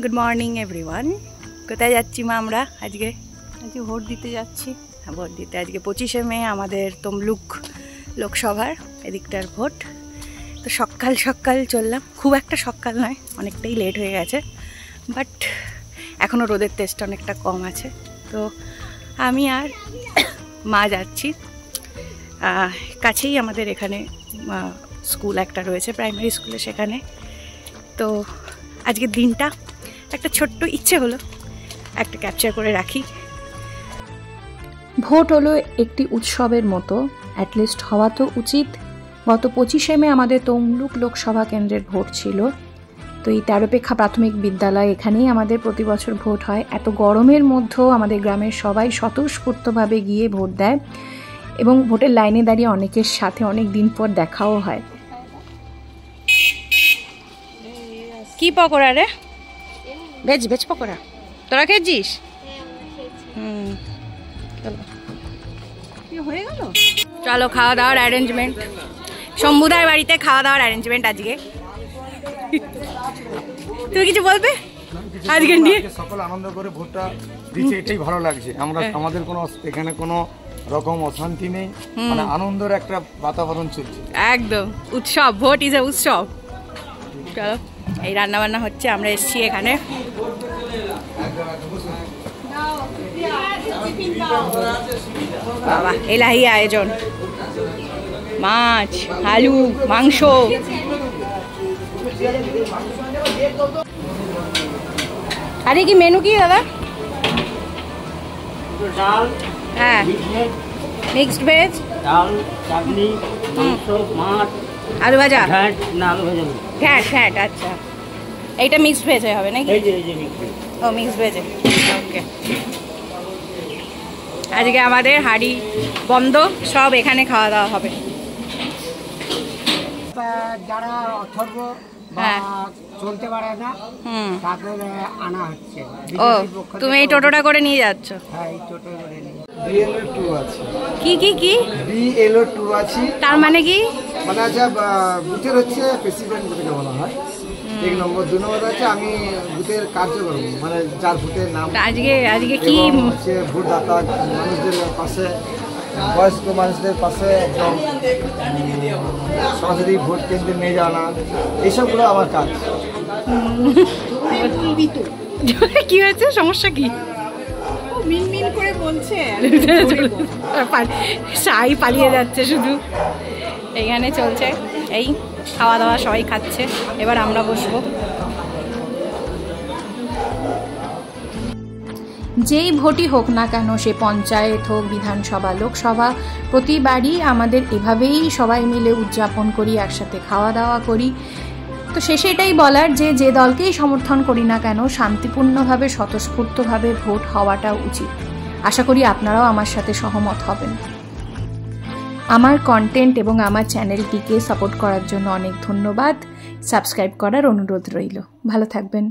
Good morning everyone. কোথায় যাচ্ছি মা আমরা? আজকে ভোট দিতে যাচ্ছি। হ্যাঁ, ভোট দিতে আজকে 25শে মে আমাদের তমলুক লোকসভার এদিকটার ভোট। তো সকাল সকাল চললাম, খুব একটা সকাল নয়, অনেকটাই লেট হয়ে গেছে, বাট এখনও রোদের তেজটা অনেকটা কম আছে। তো আমি আর মা যাচ্ছি। কাছেই আমাদের এখানে স্কুল একটা রয়েছে, প্রাইমারি স্কুলে, সেখানে। তো আজকের দিনটা একটা ছোট্ট ইচ্ছে হলো একটা ক্যাপচার করে রাখি। ভোট হলো একটি উৎসবের মতো, অ্যাটলিস্ট হওয়া তো উচিত। গত 25শে মে আমাদের তমলুক লোকসভা কেন্দ্রের ভোট ছিল। তো এই তেরোপেক্ষা প্রাথমিক বিদ্যালয়, এখানেই আমাদের প্রতি বছর ভোট হয়। এত গরমের মধ্যেও আমাদের গ্রামের সবাই স্বতঃস্ফূর্তভাবে গিয়ে ভোট দেয় এবং ভোটের লাইনে দাঁড়িয়ে অনেকের সাথে অনেক দিন পর দেখাও হয়। কি পকোড়া রে? ভেজ পকোড়া। তোরা খেয়েছিস? চলো খাওয়া দাওয়ার অ্যারেঞ্জমেন্ট, শম্ভুদার বাড়িতে খাওয়া দাওয়ার অ্যারেঞ্জমেন্ট আজকে। তুমি কিছু বলবে আজকে নিয়ে? সকল আনন্দ করে ভোটটা দিচ্ছে, এটাই ভালো লাগছে। আমরা আমাদের কোনো এখানে কোনো রকম অশান্তি নেই, মানে আনন্দের একটা বাতাবরণ চলছে। একদম উৎসব, ভোট ইজ এ উৎসব। চলো, এই রান্না বান্না হচ্ছে, আমরা এসেছি এখানে। বাবা, এলাহি আয়োজন, মাছ, আলু, মাংস। আরে কি মেনু কি দাদা? ডাল, হ্যাঁ, মিক্সড ভেজ, ডাল, চাটনি, মাংস, মাছ, আলু ভাজা, ঘ্যাট, না আলু ভাজা না, ঘ্যাট। আচ্ছা, এইটা মিক্সড ভেজ হবে নাকি? এই যে মিক্সড। ও, মিক্সড ভেজে, ওকে। আজকে আমাদের হাঁড়ি বন্ধ, সব এখানে খাওয়া দাওয়া হবে। যারা অথর্ব চলতে পারে না, তাদের আনা হচ্ছে। ও, তুমি এই টোটোটা করে নিয়ে যাচ্ছ? হ্যাঁ, এই টোটো করে নিয়ে। বিএলও 2 আছে। কি বিএলও 2 আছে, তার মানে কি? মানে আচ্ছা, বুথের হচ্ছে প্রেসিডেন্ট যেটাকে বলা হয়, 1 নম্বর। 2 নম্বর আছে আমি বুথের কার্যক্রম, মানে যার ভোটের নাম। আজকে কি হচ্ছে ভোটদাতা মানুষদের পাশে, বয়স্ক মানুষদের পাশে একদম সরাসরি ভোট কেন্দ্রে নিয়ে যাওয়া, এইসবগুলো আমার কাজ। কি হয়েছে, সমস্যা কি? মিনমিন করে বলছে, সাই পালিয়ে যাচ্ছে শুধু। এইখানে চলছে এই খাওয়া দাওয়া, সবাই খাচ্ছে, এবার আমরা বসবো। যেই ভোটই হোক না কেন, সে পঞ্চায়েত হোক, বিধানসভা, লোকসভা, প্রতিবারই আমাদের এভাবেই সবাই মিলে উদযাপন করি, একসাথে খাওয়া দাওয়া করি। তো শেষে এটাই বলার যে দলকেই সমর্থন করি না কেন, শান্তিপূর্ণভাবে, স্বতঃস্ফূর্তভাবে ভোট হওয়াটা উচিত। আশা করি আপনারাও আমার সাথে সহমত হবেন। আমার কন্টেন্ট এবং আমার চ্যানেলটিকে সাপোর্ট করার জন্য অনেক ধন্যবাদ। সাবস্ক্রাইব করার অনুরোধ রইল। ভালো থাকবেন।